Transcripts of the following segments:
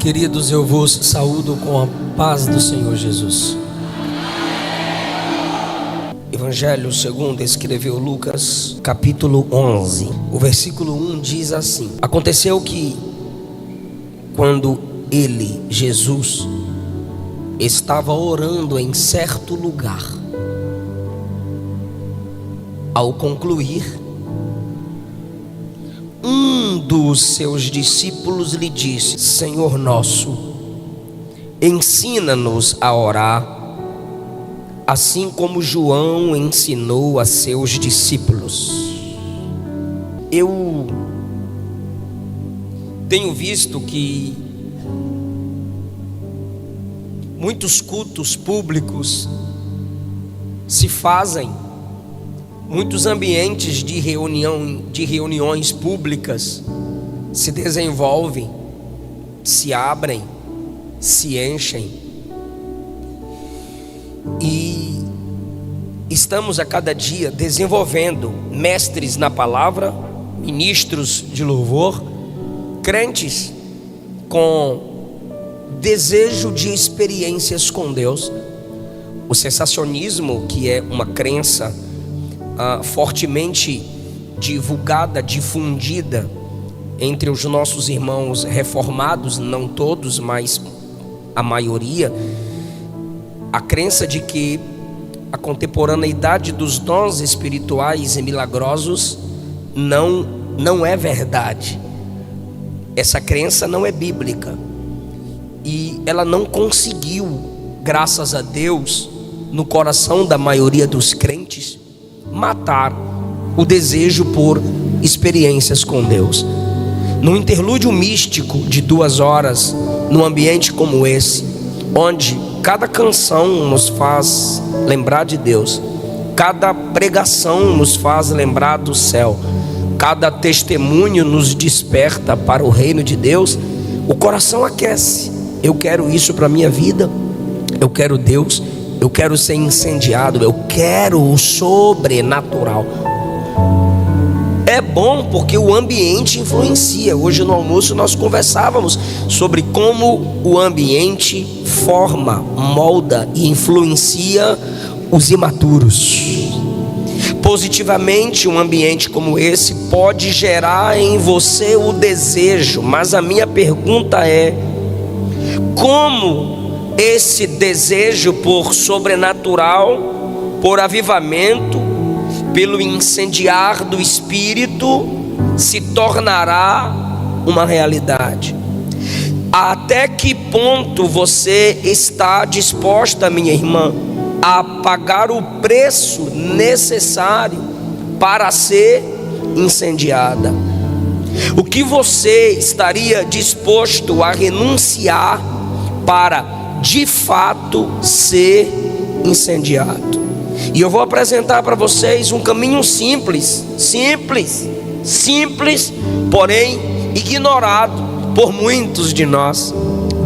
Queridos, eu vos saúdo com a paz do Senhor Jesus. Evangelho segundo escreveu Lucas, capítulo 11. O versículo 1 diz assim: Aconteceu que, quando ele, Jesus, estava orando em certo lugar, ao concluir, um dos seus discípulos lhe disse: Senhor nosso, ensina-nos a orar, assim como João ensinou a seus discípulos. Eu tenho visto que muitos cultos públicos se fazem, muitos ambientes de reuniões públicas se desenvolvem, se abrem, se enchem, e estamos a cada dia desenvolvendo mestres na palavra, ministros de louvor, crentes com desejo de experiências com Deus. O sensacionismo, que é uma crença fortemente divulgada, difundida entre os nossos irmãos reformados, não todos, mas a maioria, a crença de que a contemporaneidade dos dons espirituais e milagrosos não é verdade. Essa crença não é bíblica e ela não conseguiu, graças a Deus, no coração da maioria dos crentes, matar o desejo por experiências com Deus. Num interlúdio místico de 2 horas, num ambiente como esse, onde cada canção nos faz lembrar de Deus, cada pregação nos faz lembrar do céu, cada testemunho nos desperta para o reino de Deus, o coração aquece. Eu quero isso para a minha vida, eu quero Deus, eu quero ser incendiado, eu quero o sobrenatural. É bom porque o ambiente influencia. Hoje no almoço nós conversávamos sobre como o ambiente forma, molda e influencia os imaturos. Positivamente, um ambiente como esse pode gerar em você o desejo, mas a minha pergunta é: como esse desejo por sobrenatural, por avivamento, pelo incendiar do Espírito, se tornará uma realidade? Até que ponto você está disposta, minha irmã, a pagar o preço necessário para ser incendiada? O que você estaria disposto a renunciar para de fato ser incendiado? E eu vou apresentar para vocês um caminho simples, porém ignorado por muitos de nós.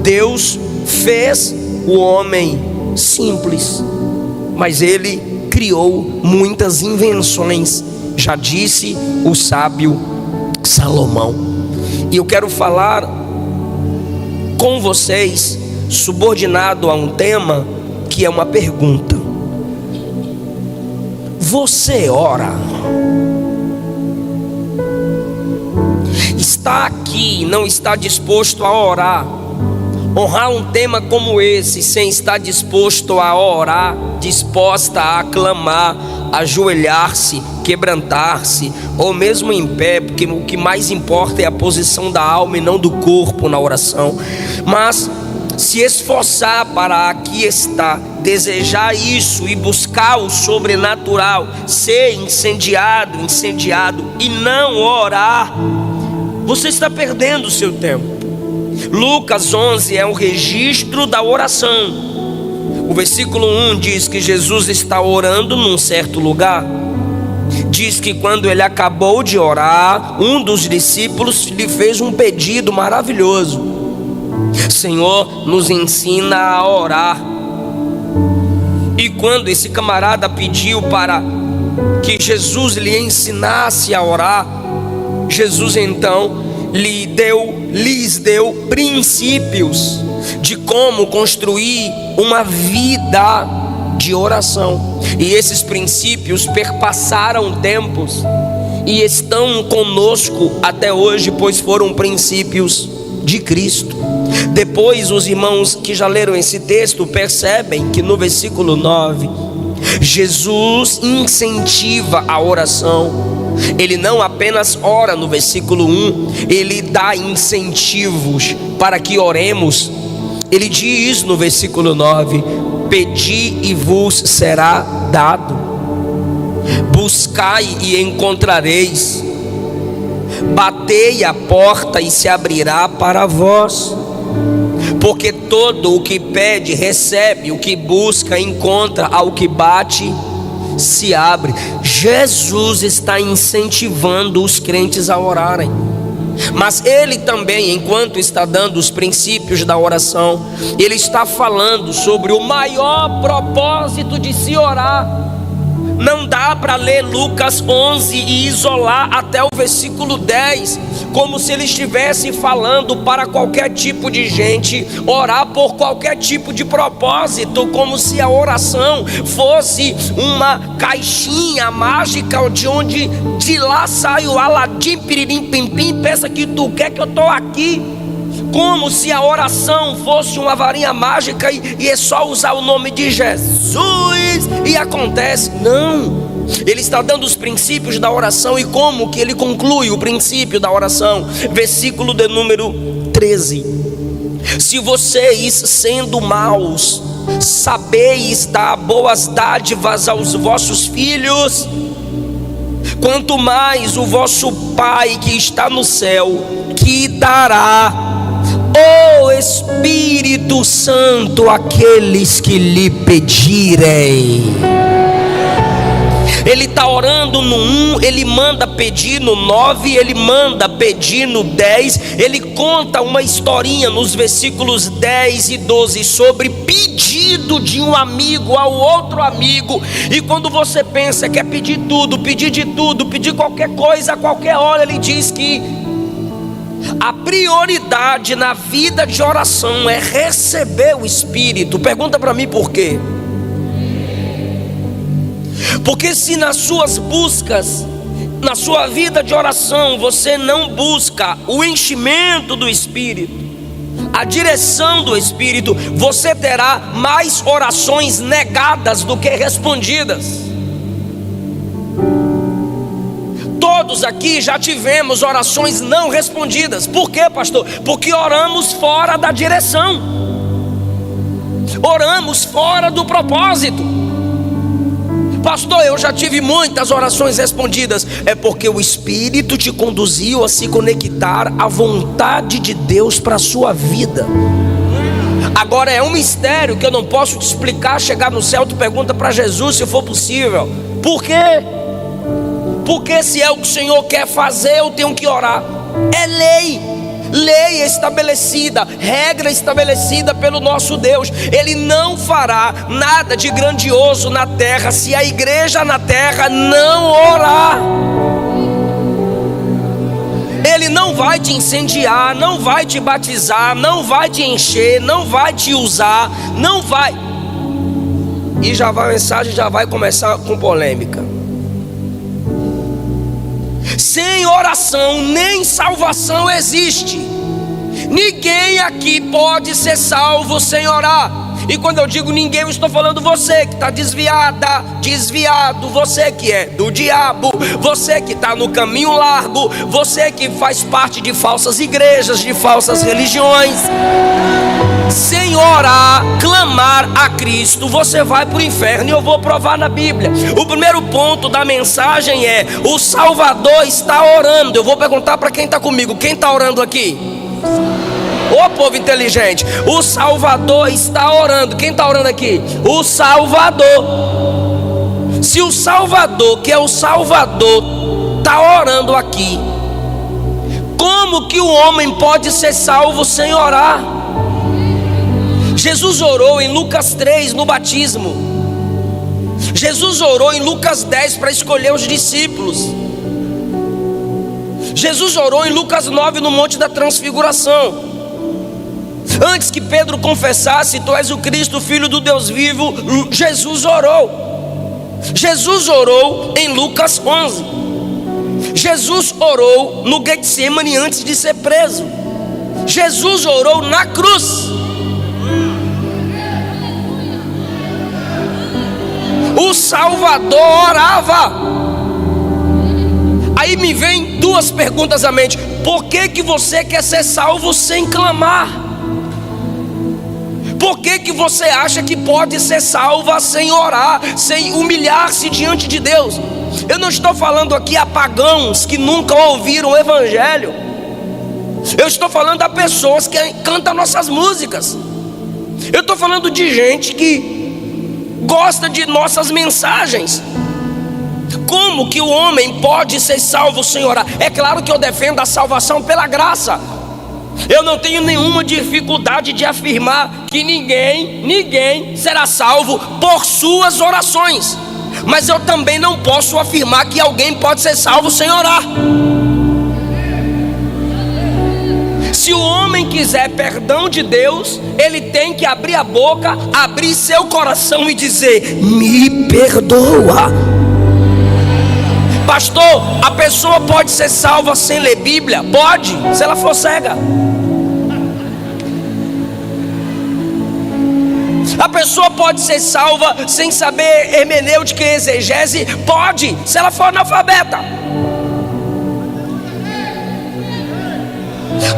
Deus fez o homem simples, mas ele criou muitas invenções, já disse o sábio Salomão. E eu quero falar com vocês subordinado a um tema que é uma pergunta: você ora? Está aqui e não está disposto a orar? Honrar um tema como esse sem estar disposto a orar, disposta a clamar, ajoelhar-se, quebrantar-se, ou mesmo em pé, porque o que mais importa é a posição da alma e não do corpo na oração. Mas se esforçar para aqui estar, desejar isso e buscar o sobrenatural, ser incendiado e não orar, você está perdendo o seu tempo. Lucas 11 é um registro da oração. O versículo 1 diz que Jesus está orando num certo lugar. Diz que quando ele acabou de orar, um dos discípulos lhe fez um pedido maravilhoso: Senhor, nos ensina a orar. E quando esse camarada pediu para que Jesus lhe ensinasse a orar, Jesus então lhes deu princípios de como construir uma vida de oração. E esses princípios perpassaram tempos e estão conosco até hoje, pois foram princípios de Cristo. Depois, os irmãos que já leram esse texto percebem que no versículo 9, Jesus incentiva a oração. Ele não apenas ora no versículo 1, ele dá incentivos para que oremos. Ele diz no versículo 9: pedi e vos será dado, buscai e encontrareis, batei a porta e se abrirá para vós. Porque todo o que pede recebe, o que busca encontra, ao que bate se abre. Jesus está incentivando os crentes a orarem, mas ele também, enquanto está dando os princípios da oração, ele está falando sobre o maior propósito de se orar. Não dá para ler Lucas 11 e isolar até o versículo 10, como se ele estivesse falando para qualquer tipo de gente, orar por qualquer tipo de propósito, como se a oração fosse uma caixinha mágica de onde de lá sai o Aladim, piririm, pim, pim, pensa que tu quer que eu estou aqui. Como se a oração fosse uma varinha mágica e é só usar o nome de Jesus e acontece. Não, ele está dando os princípios da oração. E como que ele conclui o princípio da oração? Versículo de número 13: se vocês, sendo maus, sabeis dar boas dádivas aos vossos filhos, quanto mais o vosso Pai que está no céu que dará o Espírito Santo àqueles que lhe pedirem. Ele está orando no 1, ele manda pedir no 9, ele manda pedir no 10. Ele conta uma historinha nos versículos 10 e 12 sobre pedido de um amigo ao outro amigo. E quando você pensa que é pedir tudo, pedir de tudo, pedir qualquer coisa a qualquer hora, ele diz que a prioridade na vida de oração é receber o Espírito. Pergunta para mim por quê? Porque se nas suas buscas, na sua vida de oração, você não busca o enchimento do Espírito, a direção do Espírito, você terá mais orações negadas do que respondidas. Todos aqui já tivemos orações não respondidas. Por quê, pastor? Porque oramos fora da direção, oramos fora do propósito. Pastor, eu já tive muitas orações respondidas. É porque o Espírito te conduziu a se conectar à vontade de Deus para a sua vida. Agora é um mistério que eu não posso te explicar. Chegar no céu, tu pergunta para Jesus se for possível. Por quê? Porque se é o que o Senhor quer fazer, eu tenho que orar. É lei estabelecida, regra estabelecida pelo nosso Deus. Ele não fará nada de grandioso na terra se a igreja na terra não orar. Ele não vai te incendiar, não vai te batizar, não vai te encher, não vai te usar, não vai. E já vai, a mensagem já vai começar com polêmica. Sem oração nem salvação existe. Ninguém aqui pode ser salvo sem orar. E quando eu digo ninguém, eu estou falando você que está desviada, desviado, você que é do diabo, você que está no caminho largo, você que faz parte de falsas igrejas, de falsas religiões. Sem orar, clamar a Cristo, você vai para o inferno. E eu vou provar na Bíblia. O primeiro ponto da mensagem é: o Salvador está orando. Eu vou perguntar para quem está comigo: quem está orando aqui? Ô povo inteligente, o Salvador está orando. Quem está orando aqui? O Salvador. Se o Salvador, que é o Salvador, está orando aqui, como que o homem pode ser salvo sem orar? Jesus orou em Lucas 3 no batismo. Jesus orou em Lucas 10 para escolher os discípulos. Jesus orou em Lucas 9 no Monte da Transfiguração. Antes que Pedro confessasse: tu és o Cristo, Filho do Deus vivo, Jesus orou. Jesus orou em Lucas 11. Jesus orou no Getsemane antes de ser preso. Jesus orou na cruz. O Salvador orava. Aí me vem duas perguntas à mente. Por que você quer ser salvo sem clamar? Por que você acha que pode ser salva sem orar, sem humilhar-se diante de Deus? Eu não estou falando aqui a pagãos que nunca ouviram o Evangelho. Eu estou falando a pessoas que cantam nossas músicas. Eu estou falando de gente que gosta de nossas mensagens. Como que o homem pode ser salvo sem orar? É claro que eu defendo a salvação pela graça. Eu não tenho nenhuma dificuldade de afirmar que ninguém será salvo por suas orações. Mas eu também não posso afirmar que alguém pode ser salvo sem orar. Se o homem quiser perdão de Deus, ele tem que abrir a boca, abrir seu coração e dizer: me perdoa. Pastor, a pessoa pode ser salva sem ler Bíblia? Pode, se ela for cega. A pessoa pode ser salva sem saber hermenêutica e exegese? Pode, se ela for analfabeta.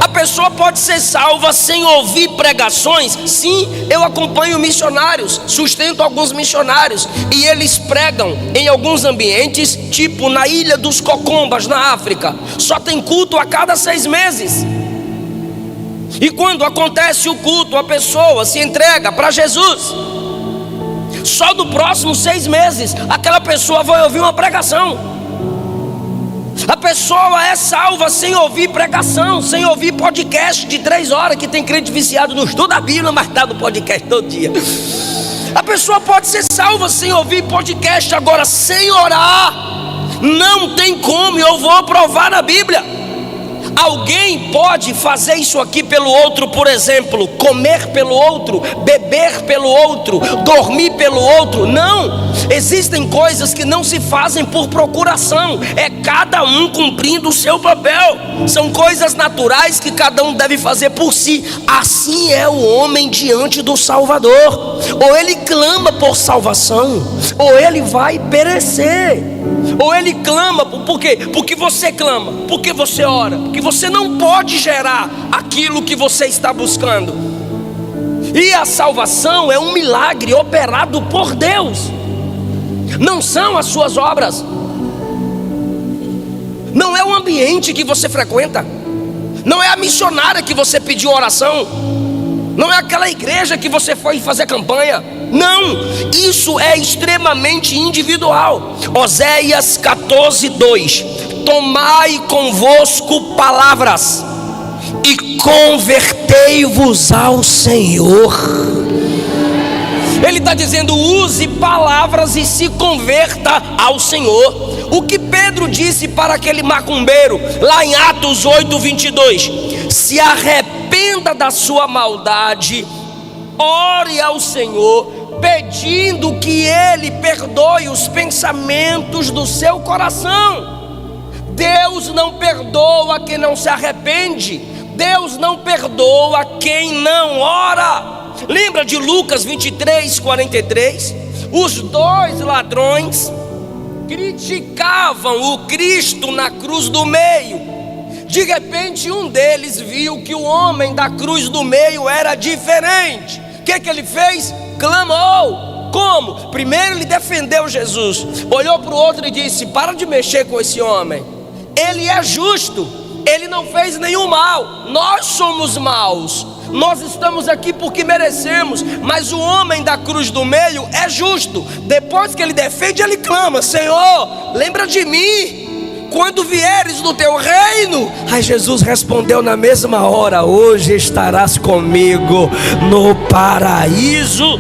A pessoa pode ser salva sem ouvir pregações? Sim, eu acompanho missionários, sustento alguns missionários, e eles pregam em alguns ambientes, tipo na Ilha dos Cocombas, na África. Só tem culto a cada 6 meses. E quando acontece o culto, a pessoa se entrega para Jesus. Só no próximo 6 meses, aquela pessoa vai ouvir uma pregação. A pessoa é salva sem ouvir pregação, sem ouvir podcast de 3 horas, que tem crente viciado no estudo da Bíblia, mas está no podcast todo dia. A pessoa pode ser salva sem ouvir podcast, agora sem orar, não tem como, eu vou provar na Bíblia. Alguém pode fazer isso aqui pelo outro, por exemplo, comer pelo outro, beber pelo outro, dormir pelo outro? Não, existem coisas que não se fazem por procuração, é cada um cumprindo o seu papel. São coisas naturais que cada um deve fazer por si. Assim é o homem diante do Salvador. Ou ele clama por salvação, ou ele vai perecer. Ou ele clama, por quê? Porque você clama, porque você ora, porque você não pode gerar aquilo que você está buscando. E a salvação é um milagre operado por Deus, não são as suas obras, não é o ambiente que você frequenta, não é a missionária que você pediu oração, não é aquela igreja que você foi fazer campanha. Não, isso é extremamente individual. Oséias 14:2: tomai convosco palavras e convertei-vos ao Senhor. Ele está dizendo: use palavras e se converta ao Senhor. O que Pedro disse para aquele macumbeiro lá em Atos 8:22: se arrependa da sua maldade, ore ao Senhor, pedindo que Ele perdoe os pensamentos do seu coração. Deus não perdoa quem não se arrepende. Deus não perdoa quem não ora. Lembra de Lucas 23:43? Os 2 ladrões criticavam o Cristo na cruz do meio. De repente um deles viu que o homem da cruz do meio era diferente. O que ele fez? Clamou. Como? Primeiro ele defendeu Jesus, olhou para o outro e disse: para de mexer com esse homem, ele é justo, ele não fez nenhum mal, nós somos maus, nós estamos aqui porque merecemos, mas o homem da cruz do meio é justo. Depois que ele defende, ele clama: Senhor, lembra de mim quando vieres no teu reino. Aí Jesus respondeu na mesma hora: hoje estarás comigo no paraíso.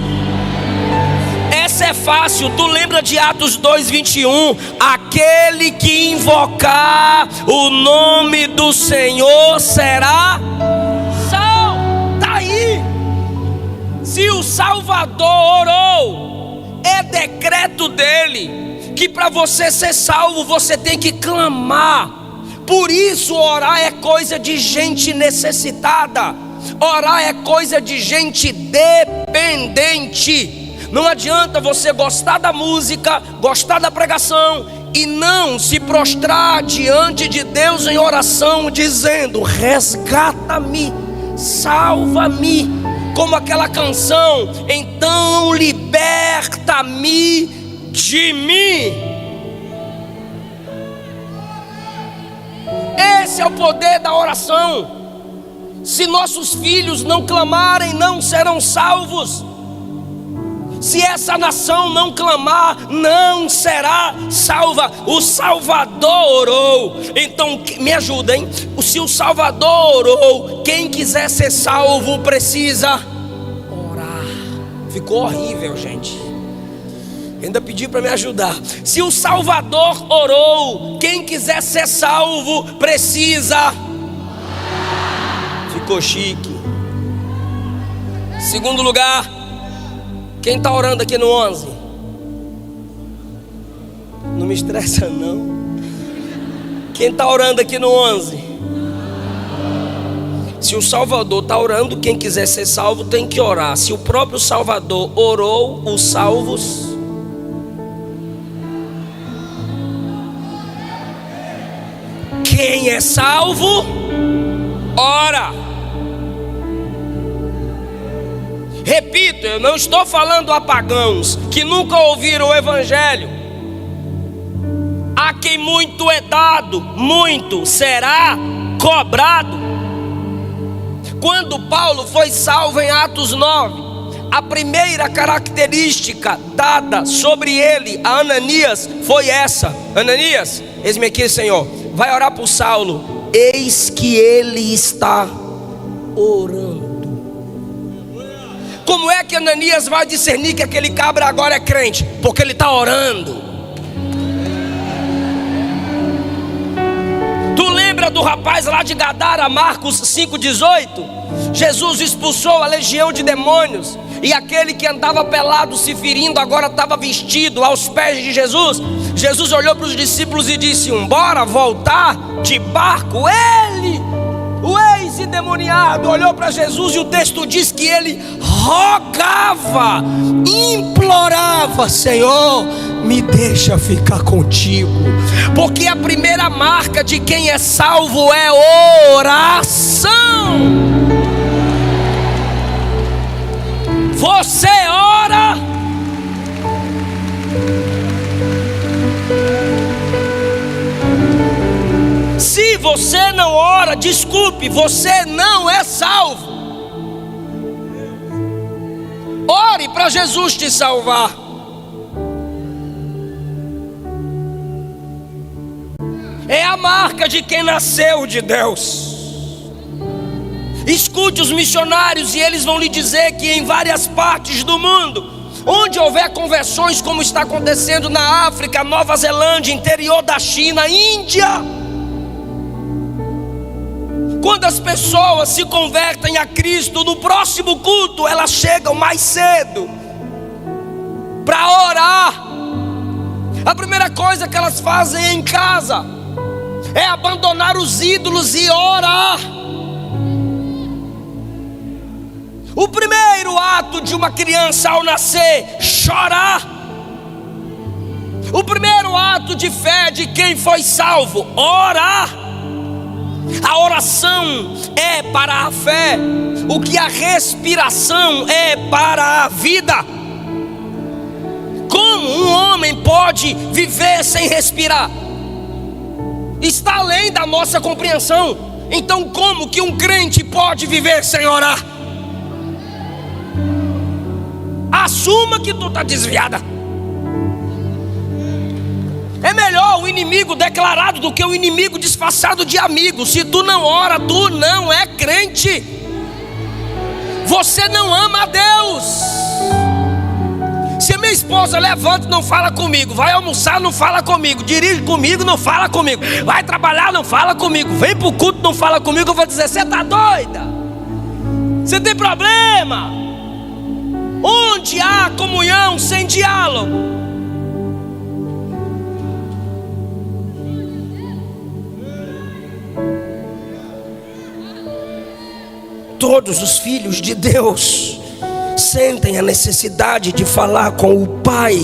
Essa é é fácil. Tu lembra de Atos 2:21? Aquele que invocar o nome do Senhor será salvo. Tá aí. Se o Salvador orou, é decreto dele que para você ser salvo você tem que clamar. Por isso orar é coisa de gente necessitada. Orar é coisa de gente dependente. Não adianta você gostar da música, gostar da pregação e não se prostrar diante de Deus em oração, dizendo: resgata-me, salva-me. Como aquela canção: então liberta-me de mim. Esse é o poder da oração. Se nossos filhos não clamarem, não serão salvos. Se essa nação não clamar, não será salva. O Salvador orou. Então me ajuda, hein? Se o Salvador orou, quem quiser ser salvo precisa orar. Ficou horrível, gente. Ainda pedi para me ajudar. Se o Salvador orou, quem quiser ser salvo precisa. Ficou chique. Segundo lugar, quem está orando aqui no 11? Não me estressa não. Quem está orando aqui no 11? Se o Salvador está orando, quem quiser ser salvo tem que orar. Se o próprio Salvador orou, os salvos. Quem é salvo, ora. Repito, eu não estou falando a pagãos que nunca ouviram o Evangelho. A quem muito é dado, muito será cobrado. Quando Paulo foi salvo em Atos 9, a primeira característica dada sobre ele a Ananias foi essa: Ananias, eis-me aqui, Senhor. Vai orar por Saulo. Eis que ele está orando. Como é que Ananias vai discernir que aquele cabra agora é crente? Porque ele está orando. Tu lembra do rapaz lá de Gadara, Marcos 5,18? Jesus expulsou a legião de demônios, e aquele que andava pelado se ferindo agora estava vestido aos pés de Jesus. Jesus olhou para os discípulos e disse: bora voltar de barco. Ele, o ex-endemoniado, olhou para Jesus e o texto diz que ele rogava, implorava: Senhor, me deixa ficar contigo. Porque a primeira marca de quem é salvo é oração. Você ora. Se você não ora, desculpe, você não é salvo. Ore para Jesus te salvar. É a marca de quem nasceu de Deus. Escute os missionários e eles vão lhe dizer que em várias partes do mundo, onde houver conversões, como está acontecendo na África, Nova Zelândia, interior da China, Índia, quando as pessoas se convertem a Cristo, no próximo culto elas chegam mais cedo para orar. A primeira coisa que elas fazem em casa é abandonar os ídolos e orar. O primeiro ato de uma criança ao nascer, chorar. O primeiro ato de fé de quem foi salvo, orar. A oração é para a fé o que a respiração é para a vida. Como um homem pode viver sem respirar? Está além da nossa compreensão. Então como que um crente pode viver sem orar? Assuma que tu está desviada. É melhor o inimigo declarado do que o inimigo disfarçado de amigo. Se tu não ora, tu não é crente. Você não ama a Deus. Se a minha esposa levanta, não fala comigo. Vai almoçar, não fala comigo. Dirige comigo, não fala comigo. Vai trabalhar, não fala comigo. Vem para o culto, não fala comigo. Eu vou dizer: você está doida? Você tem problema? Onde há comunhão sem diálogo? Todos os filhos de Deus sentem a necessidade de falar com o Pai.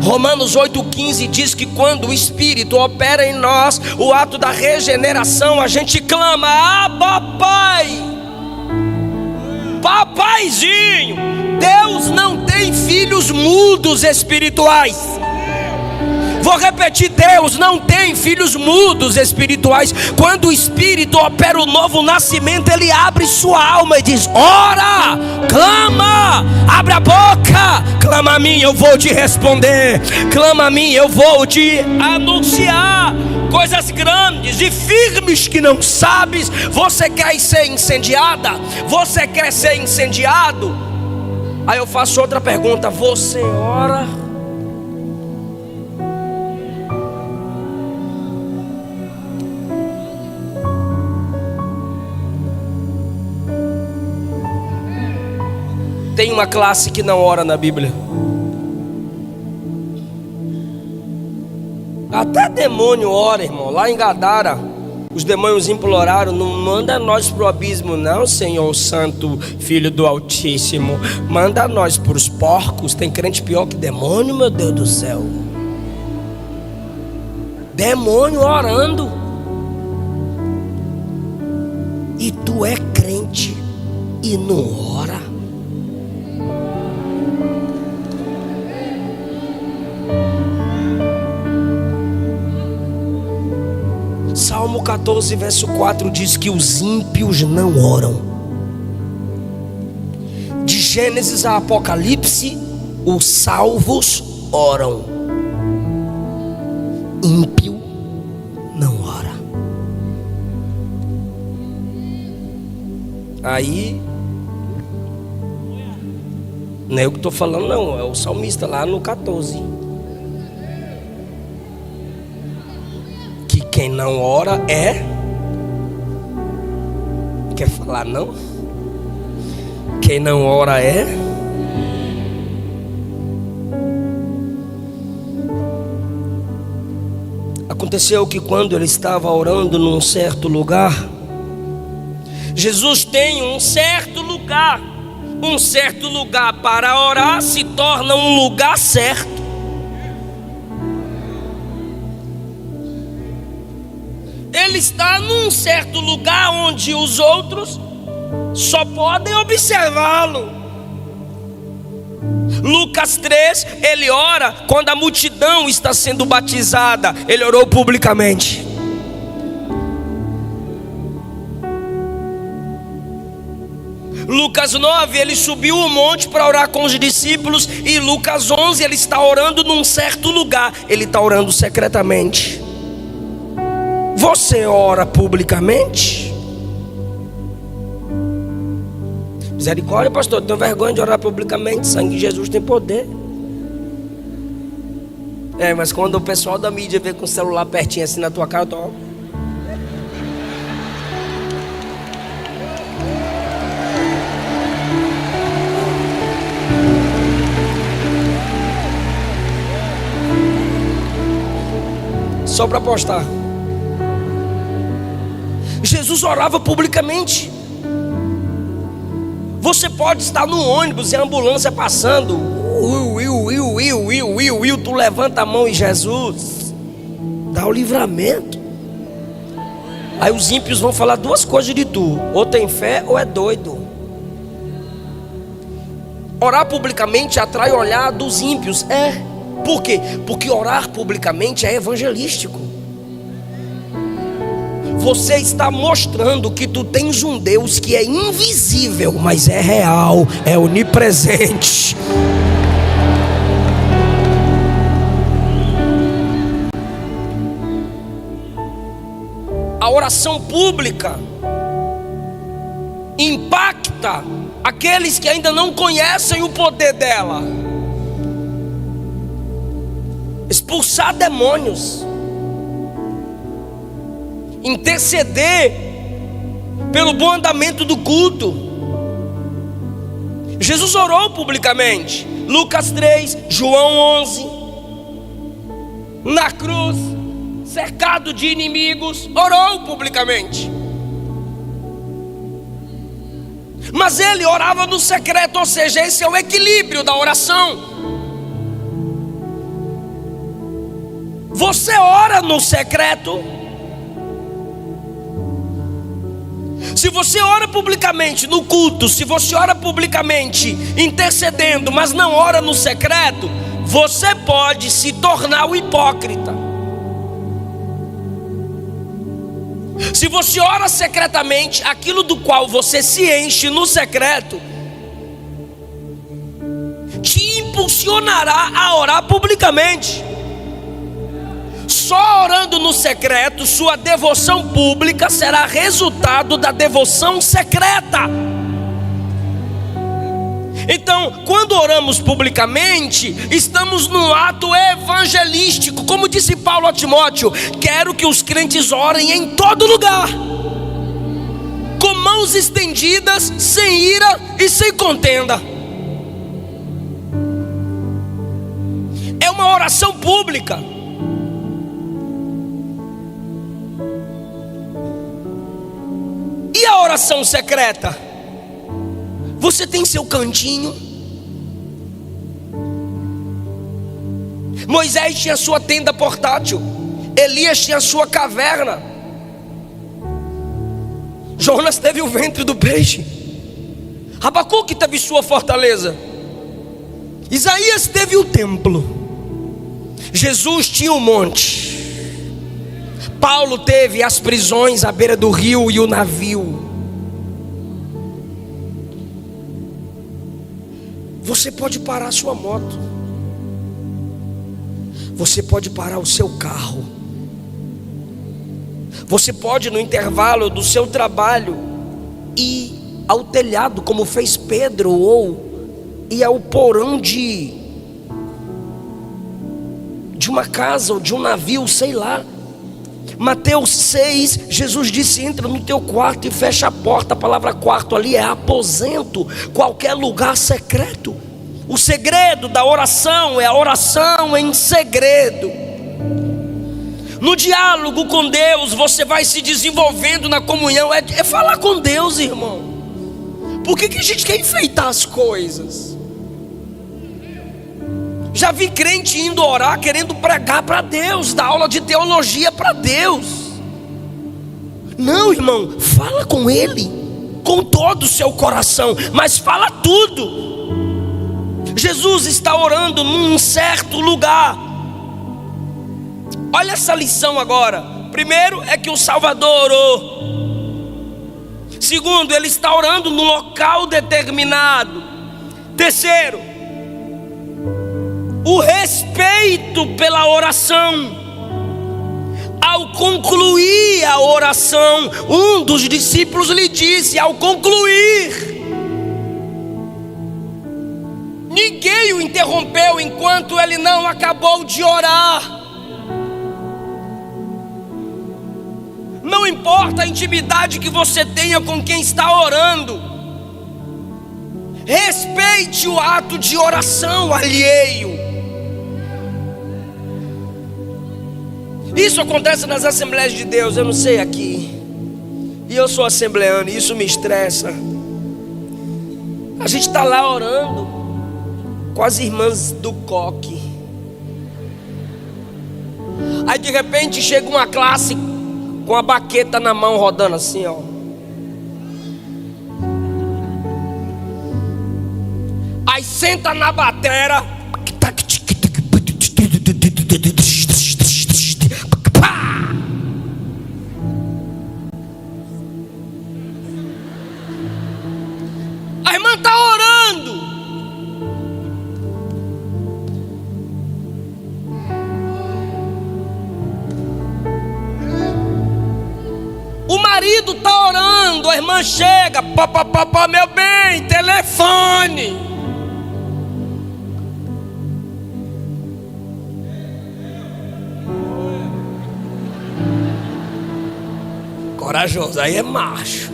Romanos 8,15 diz que quando o Espírito opera em nós o ato da regeneração, a gente clama: Abba, Pai, papaizinho. Deus não tem filhos mudos espirituais. Vou repetir: Deus não tem filhos mudos espirituais. Quando o Espírito opera o novo nascimento, Ele abre sua alma e diz: ora, clama, abre a boca, clama a mim, eu vou te responder. Clama a mim, eu vou te anunciar coisas grandes e firmes que não sabes. Você quer ser incendiada? Você quer ser incendiado? Aí eu faço outra pergunta: você ora? Tem uma classe que não ora na Bíblia. Até demônio ora, irmão. Lá em Gadara, os demônios imploraram: não manda nós para o abismo não, Senhor Santo, Filho do Altíssimo. Manda nós para os porcos. Tem crente pior que demônio, meu Deus do céu. Demônio orando. E tu é crente e não ora? Salmo 14, verso 4 diz que os ímpios não oram. De Gênesis a Apocalipse, os salvos oram. Ímpio não ora. Aí, não é eu que estou falando não, é o salmista lá no 14. Quem não ora é... Quer falar não? Quem não ora é... Aconteceu que quando ele estava orando num certo lugar, Jesus tem um certo lugar. Um certo lugar para orar se torna um lugar certo. Ele está num certo lugar onde os outros só podem observá-lo. Lucas 3, ele ora quando a multidão está sendo batizada. Ele orou publicamente. Lucas 9, ele subiu o monte para orar com os discípulos. E Lucas 11, ele está orando num certo lugar. Ele está orando secretamente. Você ora publicamente? Misericórdia, pastor, tenho vergonha de orar publicamente. Sangue de Jesus tem poder. Mas quando o pessoal da mídia vê com o celular pertinho assim na tua cara, eu tô... Só para postar. Jesus orava publicamente. Você pode estar no ônibus e a ambulância passando. Tu levanta a mão e Jesus dá o livramento. Aí os ímpios vão falar duas coisas de tu: ou tem fé ou é doido. Orar publicamente atrai o olhar dos ímpios. Por quê? Porque orar publicamente é evangelístico. Você está mostrando que tu tens um Deus que é invisível, mas é real, é onipresente. A oração pública impacta aqueles que ainda não conhecem o poder dela. expulsar demônios, interceder pelo bom andamento do culto. Jesus orou publicamente. Lucas 3, João 11. Na cruz, cercado de inimigos, orou publicamente. Mas ele orava no secreto, ou seja, esse é o equilíbrio da oração. Você ora no secreto. Se você ora publicamente no culto, se você ora publicamente intercedendo, mas não ora no secreto, você pode se tornar o hipócrita. Se você ora secretamente, aquilo do qual você se enche no secreto te impulsionará a orar publicamente. Só orando no secreto, sua devoção pública será resultado da devoção secreta. Então, quando oramos publicamente, estamos num ato evangelístico. Como disse Paulo a Timóteo: quero que os crentes orem em todo lugar, com mãos estendidas, sem ira e sem contenda. É uma oração pública. E a oração secreta? Você tem seu cantinho. Moisés tinha sua tenda portátil. Elias tinha sua caverna. Jonas teve o ventre do peixe. Abacuque teve sua fortaleza. Isaías teve o templo. Jesus tinha o monte. Paulo teve as prisões à beira do rio e o navio. Você pode parar sua moto. Você pode parar o seu carro. Você pode, no intervalo do seu trabalho, ir ao telhado, como fez Pedro, ou ir ao porão de uma casa ou de um navio, sei lá. Mateus 6, Jesus disse: entra no teu quarto e fecha a porta. A palavra quarto ali é aposento, qualquer lugar secreto. O segredo da oração é a oração em segredo. No diálogo com Deus, você vai se desenvolvendo na comunhão. É falar com Deus, irmão. Por que a gente quer enfeitar as coisas? Já vi crente indo orar, querendo pregar para Deus, dar aula de teologia para Deus. Não, irmão, fala com Ele, com todo o seu coração, mas fala tudo. Jesus está orando num certo lugar. Olha essa lição agora. Primeiro é que o Salvador orou. Segundo, ele está orando num local determinado. Terceiro, o respeito pela oração. Ao concluir a oração, um dos discípulos lhe disse: ao concluir, ninguém o interrompeu enquanto ele não acabou de orar. Não importa a intimidade que você tenha com quem está orando, respeite o ato de oração alheio. Isso acontece nas Assembleias de Deus, eu não sei aqui. E eu sou assembleano, e isso me estressa. A gente está lá orando com as irmãs do coque. Aí de repente chega uma classe com a baqueta na mão, rodando assim, ó. Aí senta na batera. A irmã está orando. O marido está orando, a irmã chega: papapá, meu bem, telefone. corajoso, aí é macho.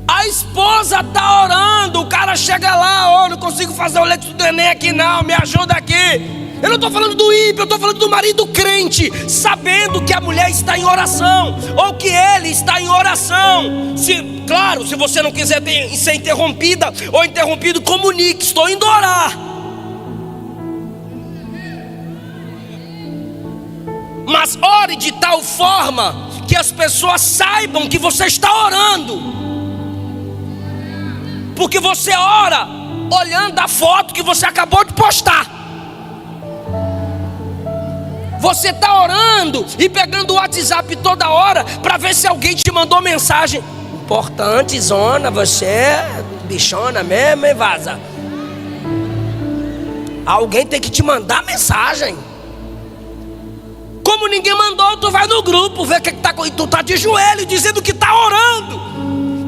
A esposa tá orando, o cara chega lá, não consigo fazer o leite do neném aqui não, me ajuda aqui. Eu não estou falando do ímpio, eu estou falando do marido crente, sabendo que a mulher está em oração, ou que ele está em oração. Claro, se você não quiser ser interrompida ou interrompido, comunique, estou indo orar. Mas ore de tal forma que as pessoas saibam que você está orando. Porque você ora olhando a foto que você acabou de postar. Você está orando e pegando o WhatsApp toda hora para ver se alguém te mandou mensagem. Importante, zona, você é bichona mesmo, hein, vaza? Alguém tem que te mandar mensagem. Como ninguém mandou, tu vai no grupo, vê o que tá com. Tu tá de joelho dizendo que tá orando.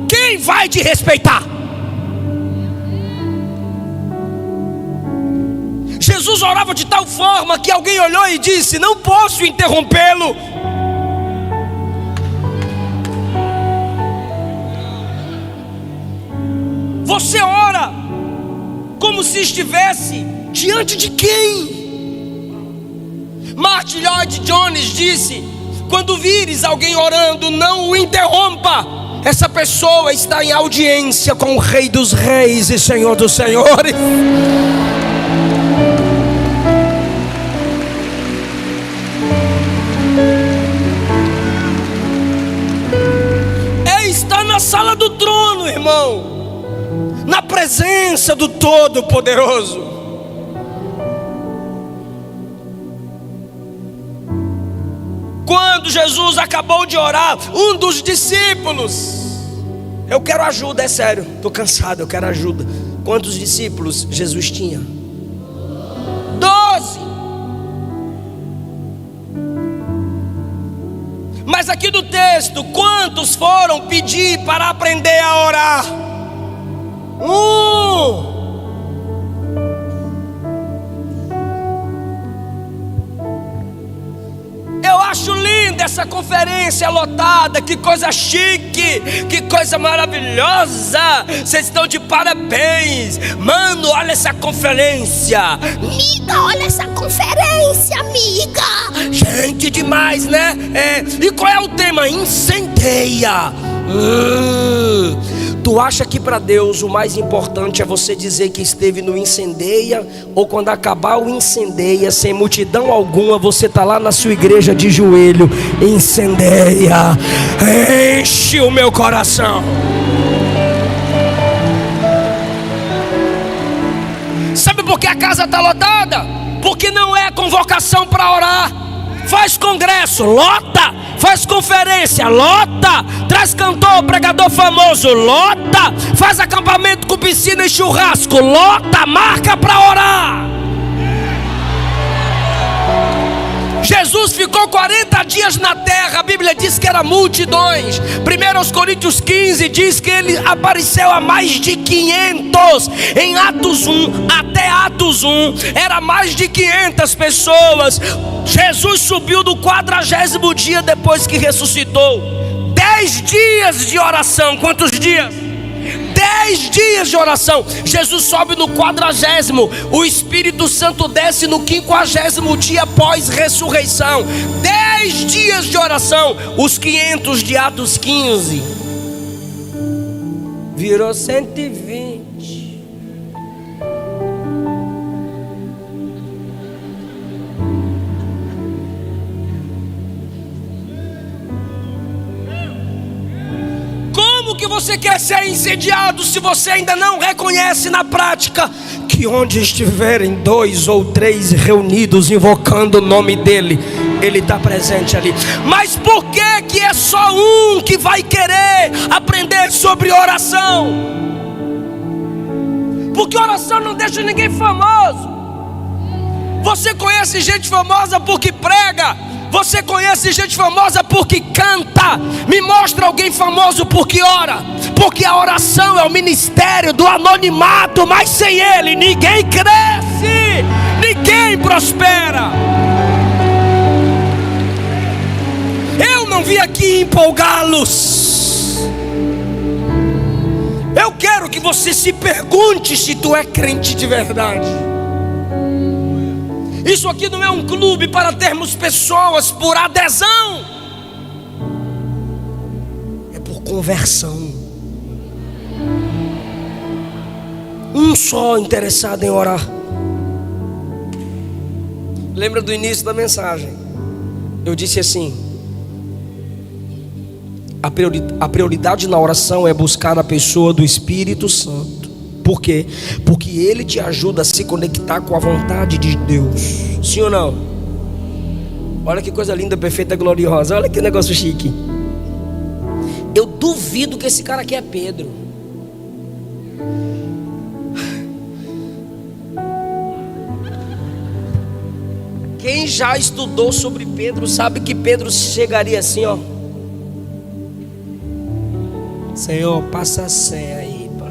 Quem vai te respeitar? Jesus orava de tal forma que alguém olhou e disse: não posso interrompê-lo. Você ora como se estivesse diante de quem? Martin Lloyd Jones disse: quando vires alguém orando, não o interrompa. Essa pessoa está em audiência com o Rei dos Reis e Senhor dos Senhores. Está na sala do trono, irmão, na presença do Todo-Poderoso. Quando Jesus acabou de orar, um dos discípulos, eu quero ajuda, é sério, estou cansado, eu quero ajuda. Quantos discípulos Jesus tinha? 12. Mas aqui do texto, quantos foram pedir para aprender a orar? Eu acho linda essa conferência lotada, que coisa chique, que coisa maravilhosa. Vocês estão de parabéns. Mano, olha essa conferência. Amiga, olha essa conferência, amiga. Gente demais, né? E qual é o tema? Incendeia. Tu acha que para Deus o mais importante é você dizer que esteve no incendeia, ou quando acabar o incendeia, sem multidão alguma, você está lá na sua igreja de joelho? Incendeia, enche o meu coração. Sabe por que a casa está lotada? Porque não é convocação para orar. Faz congresso, lota. Faz conferência, lota. Traz cantor, pregador famoso, lota. Faz acampamento com piscina e churrasco, lota. Marca para orar. Jesus ficou 40 dias na terra. A Bíblia diz que era multidões. 1 Coríntios 15 diz que ele apareceu a mais de 500. Em Atos 1 até Atos 1 era mais de 500 pessoas. Jesus subiu no 40º dia depois que ressuscitou. 10 dias de oração. Quantos dias? 10 dias de oração. Jesus sobe no 40º. O Espírito Santo desce no 50º dia após ressurreição. 10 dias de oração. Os 500 de Atos 15 virou 120. Como que você quer ser incendiado se você ainda não reconhece na prática que onde estiverem 2 ou 3 reunidos invocando o nome dele, ele está presente ali? Mas por que é só um que vai querer aprender sobre oração? Porque oração não deixa ninguém famoso. Você conhece gente famosa porque prega. Você conhece gente famosa porque canta. Me mostra alguém famoso porque ora. Porque a oração é o ministério do anonimato, mas sem ele ninguém cresce. Ninguém ninguém prospera. Eu não vim aqui empolgá-los. Eu quero que você se pergunte se tu é crente de verdade. Isso aqui não é um clube para termos pessoas por adesão, é por conversão. Um só interessado em orar. Lembra do início da mensagem? Eu disse assim: a prioridade na oração é buscar a pessoa do Espírito Santo. Por quê? Porque ele te ajuda a se conectar com a vontade de Deus. Sim ou não? Olha que coisa linda, perfeita, gloriosa. Olha que negócio chique. Eu duvido que esse cara aqui é Pedro. Quem já estudou sobre Pedro sabe que Pedro chegaria assim, ó: Senhor, passa a senha aí, pá.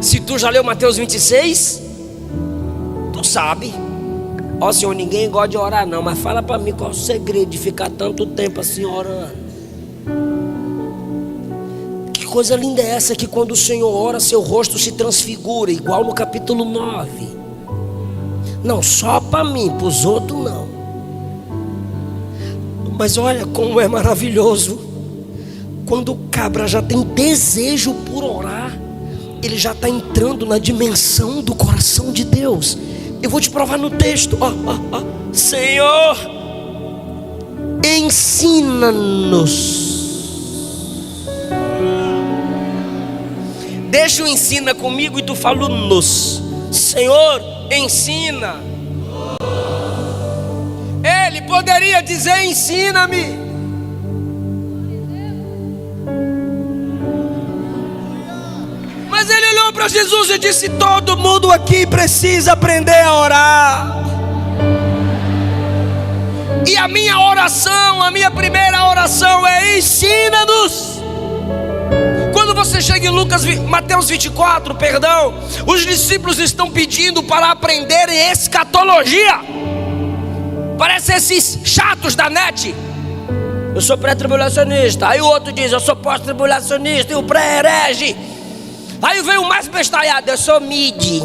Se tu já leu Mateus 26, tu sabe. Ó Senhor, ninguém gosta de orar não, mas fala para mim qual é o segredo de ficar tanto tempo assim orando. Que coisa linda é essa, que quando o Senhor ora, seu rosto se transfigura, igual no capítulo 9. Não, só para mim, para os outros não. Mas olha como é maravilhoso. Quando o cabra já tem desejo por orar, ele já está entrando na dimensão do coração de Deus. Eu vou te provar no texto. Senhor, ensina-nos. Deixa o ensina comigo e tu fala nos. Senhor, ensina. Ele poderia dizer: ensina-me. Mas ele olhou para Jesus e disse: todo mundo aqui precisa aprender a orar. E a minha oração, a minha primeira oração é: ensina-nos. Quando você chega em Mateus 24, perdão, os discípulos estão pedindo para aprenderem escatologia. Parece esses chatos da net. Eu sou pré-tribulacionista. Aí o outro diz: eu sou pós-tribulacionista. E o pré-herege. Aí vem o mais bestalhado: eu sou mid.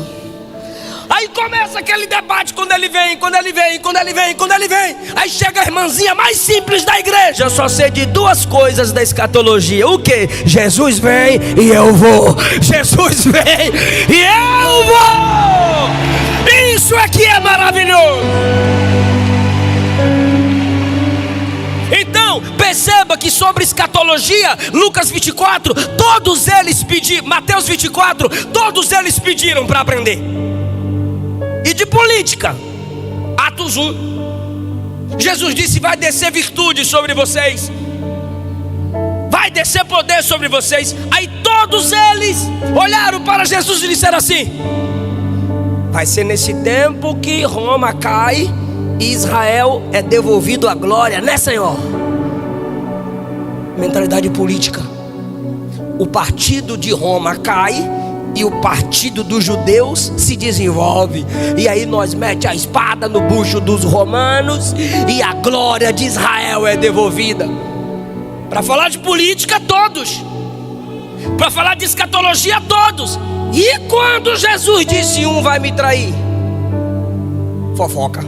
Aí começa aquele debate quando ele vem. Aí chega a irmãzinha mais simples da igreja: eu só sei de duas coisas da escatologia. O que? Jesus vem e eu vou. Jesus vem e eu vou. Isso aqui é maravilhoso. Então, perceba que sobre escatologia, Lucas 24, todos eles pediram, Mateus 24, todos eles pediram para aprender. E de política, Atos 1, Jesus disse: vai descer virtude sobre vocês, vai descer poder sobre vocês. Aí todos eles olharam para Jesus e disseram assim: vai ser nesse tempo que Roma cai e Israel é devolvido à glória, né, Senhor? Mentalidade política. O partido de Roma cai e o partido dos judeus se desenvolve. E aí nós mete a espada no bucho dos romanos e a glória de Israel é devolvida. Para falar de política, todos. Para falar de escatologia, todos. E quando Jesus disse: um vai me trair? Fofoca.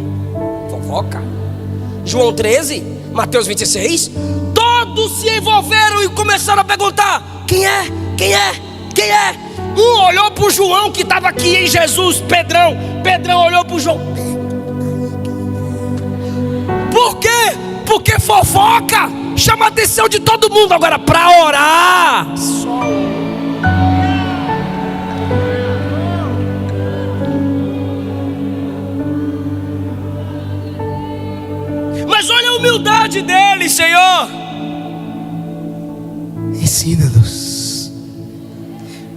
João 13, Mateus 26, todos se envolveram e começaram a perguntar: quem é? Um olhou para o João que estava aqui em Jesus, Pedrão olhou para o João. Por quê? Porque fofoca chama a atenção de todo mundo. Agora, para orar, mas olha a humildade dele, Senhor. Ensina-nos.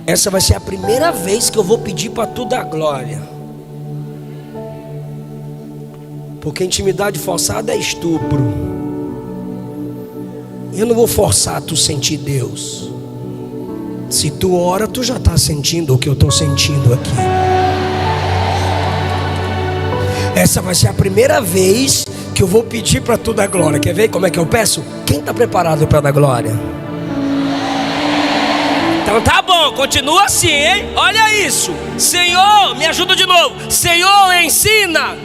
Essa vai ser a primeira vez que eu vou pedir para tu dar glória. Porque intimidade forçada é estupro. Eu não vou forçar tu sentir Deus. Se tu ora, tu já está sentindo o que eu estou sentindo aqui. Essa vai ser a primeira vez que eu vou pedir para tu dar glória. Quer ver como é que eu peço? Quem está preparado para dar glória? Então tá bom, continua assim, hein? Olha isso. Senhor, me ajuda de novo. Senhor, ensina.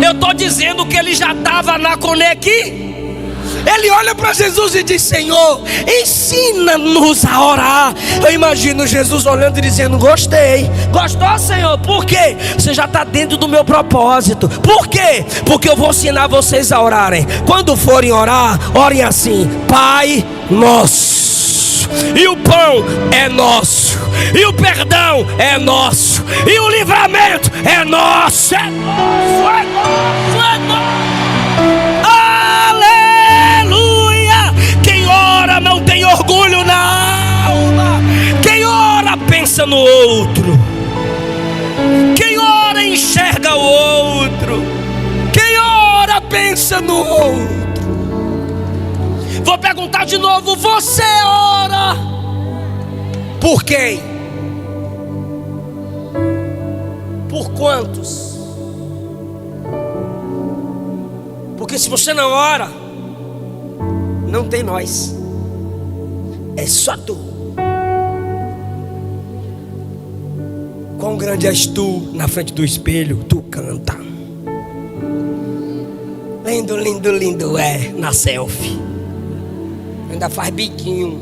Eu estou dizendo que ele já estava na conexão. Ele olha para Jesus e diz: Senhor, ensina-nos a orar. Eu imagino Jesus olhando e dizendo: gostei. Gostou, Senhor? Por quê? Você já está dentro do meu propósito. Por quê? Porque eu vou ensinar vocês a orarem. Quando forem orar, orem assim: Pai nosso. E o pão é nosso, e o perdão é nosso, e o livramento é nosso. É nosso, é nosso, é nosso. Não tem orgulho na alma. Quem ora pensa no outro. Quem ora enxerga o outro. Quem ora pensa no outro. Vou perguntar de novo: você ora por quem? Por quantos? Porque se você não ora, não tem nós. É só tu. Quão grande és tu na frente do espelho, tu canta. Lindo, lindo, lindo é na selfie. Ainda faz biquinho.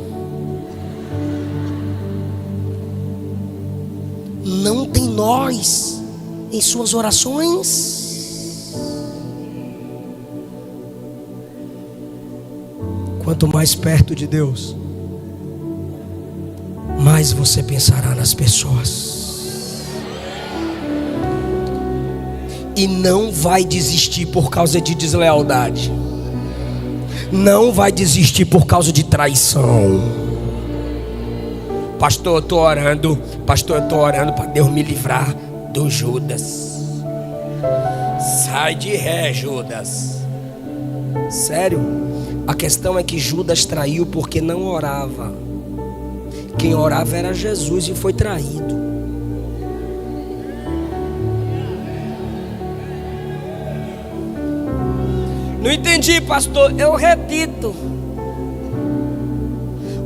Não tem nós em suas orações. Quanto mais perto de Deus, mais você pensará nas pessoas. E não vai desistir por causa de deslealdade. Não vai desistir por causa de traição. Pastor, eu estou orando. Pastor, eu estou orando para Deus me livrar do Judas. Sai de ré, Judas. Sério? A questão é que Judas traiu porque não orava. Quem orava era Jesus e foi traído. Não entendi, pastor. Eu repito.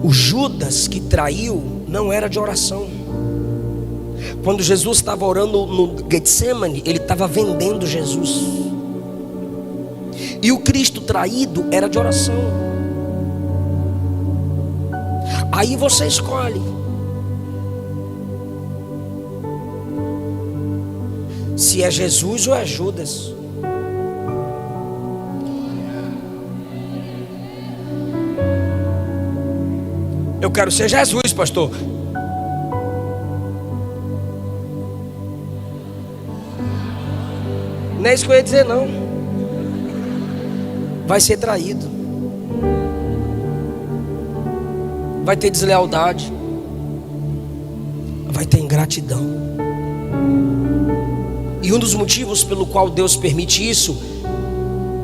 O Judas que traiu não era de oração. Quando Jesus estava orando no Getsemane, ele estava vendendo Jesus. E o Cristo traído era de oração. Aí você escolhe. Se é Jesus ou é Judas. Eu quero ser Jesus, pastor. Não é isso que eu ia dizer, não. Vai ser traído. Vai ter deslealdade. Vai ter ingratidão. E um dos motivos pelo qual Deus permite isso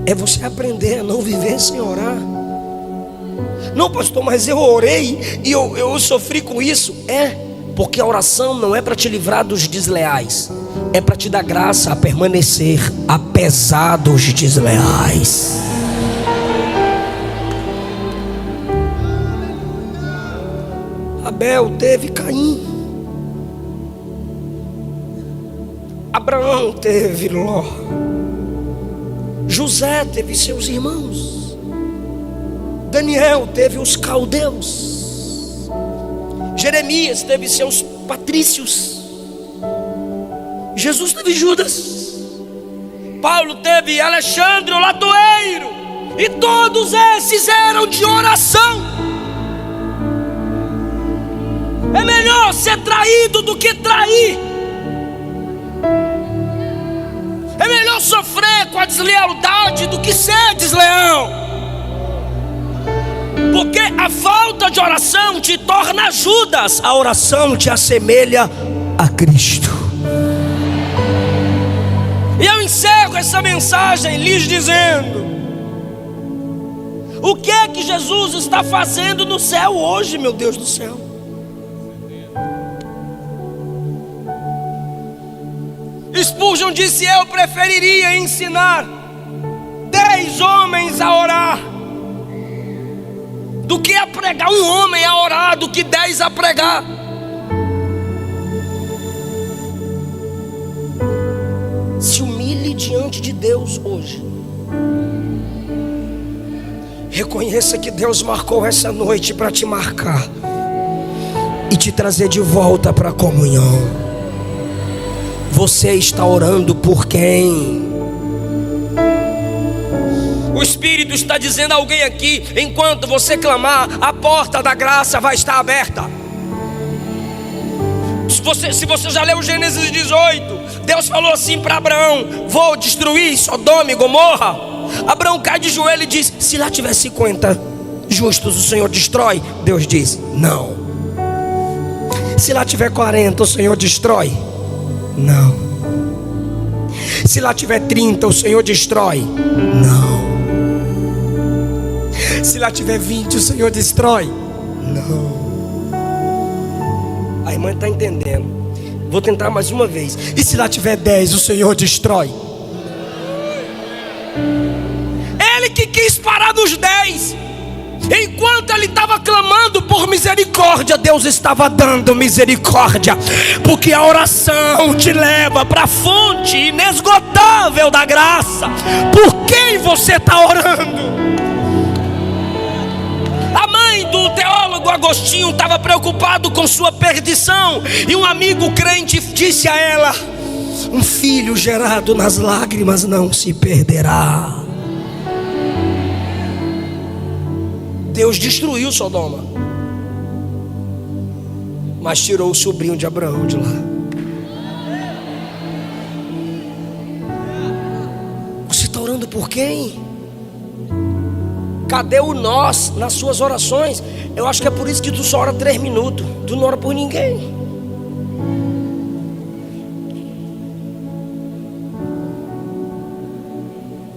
é você aprender a não viver sem orar. Não, pastor, mas eu orei e eu sofri com isso. É, porque a oração não é para te livrar dos desleais, é para te dar graça a permanecer apesar dos desleais. Abel teve Caim. Abraão teve Ló. José teve seus irmãos. Daniel teve os caldeus. Jeremias teve seus patrícios. Jesus teve Judas. Paulo teve Alexandre o latoeiro. E todos esses eram de oração. É melhor ser traído do que trair. É melhor sofrer com a deslealdade do que ser desleal. Porque a falta de oração te torna Judas. A oração te assemelha a Cristo. E eu encerro essa mensagem lhes dizendo: o que é que Jesus está fazendo no céu hoje, meu Deus do céu? Spurgeon disse: eu preferiria ensinar 10 homens a orar do que a pregar, um homem a orar do que 10 a pregar. Se humilhe diante de Deus hoje. Reconheça que Deus marcou essa noite para te marcar e te trazer de volta para a comunhão. Você está orando por quem? O Espírito está dizendo a alguém aqui: enquanto você clamar, a porta da graça vai estar aberta. Se você já leu Gênesis 18, Deus falou assim para Abraão: vou destruir Sodoma e Gomorra. Abraão cai de joelho e diz: se lá tiver 50 justos, o Senhor destrói? Deus diz: não. Se lá tiver 40, o Senhor destrói? Não. Se lá tiver 30, o Senhor destrói? Não. Se lá tiver 20, o Senhor destrói? Não. A irmã está entendendo. Vou tentar mais uma vez. E se lá tiver 10, o Senhor destrói? Ele que quis parar nos 10. Enquanto ele estava clamando por misericórdia, Deus estava dando misericórdia. Porque a oração te leva para a fonte inesgotável da graça. Por quem você está orando? A mãe do teólogo Agostinho estava preocupado com sua perdição. E um amigo crente disse a ela: um filho gerado nas lágrimas não se perderá. Deus destruiu Sodoma, mas tirou o sobrinho de Abraão de lá. Você está orando por quem? Cadê o nós nas suas orações? Eu acho que é por isso que tu só ora 3 minutos. Tu não ora por ninguém.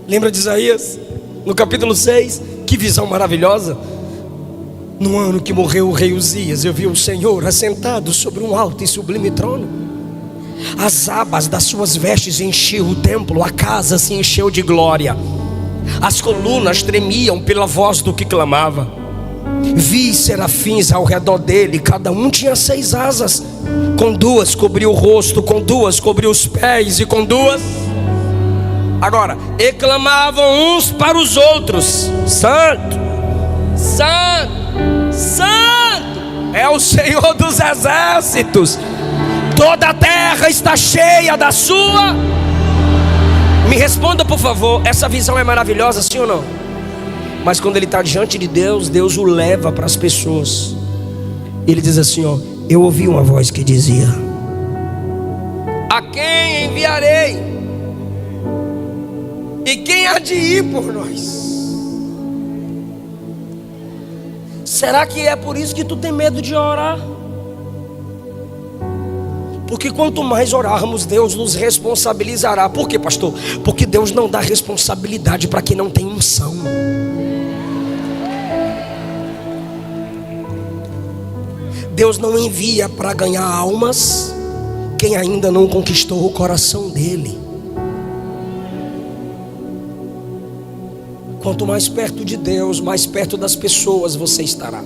Lembra de Isaías? No capítulo 6, que visão maravilhosa. No ano que morreu o rei Uzias, eu vi o Senhor assentado sobre um alto e sublime trono. As abas das suas vestes enchiam o templo, a casa se encheu de glória. As colunas tremiam pela voz do que clamava. Vi serafins ao redor dele, cada um tinha 6 asas. Com 2 cobriu o rosto, com 2 cobriu os pés, e com 2... Agora, e clamavam uns para os outros: Santo, Santo, Santo é o Senhor dos exércitos. Toda a terra está cheia da sua. Me responda por favor, essa visão é maravilhosa, sim ou não? Mas quando ele está diante de Deus, Deus o leva para as pessoas. Ele diz assim: ó, eu ouvi uma voz que dizia: a quem enviarei? E quem há de ir por nós? Será que é por isso que tu tem medo de orar? Porque quanto mais orarmos, Deus nos responsabilizará. Por quê, pastor? Porque Deus não dá responsabilidade para quem não tem unção. Deus não envia para ganhar almas quem ainda não conquistou o coração dele. Quanto mais perto de Deus, mais perto das pessoas você estará.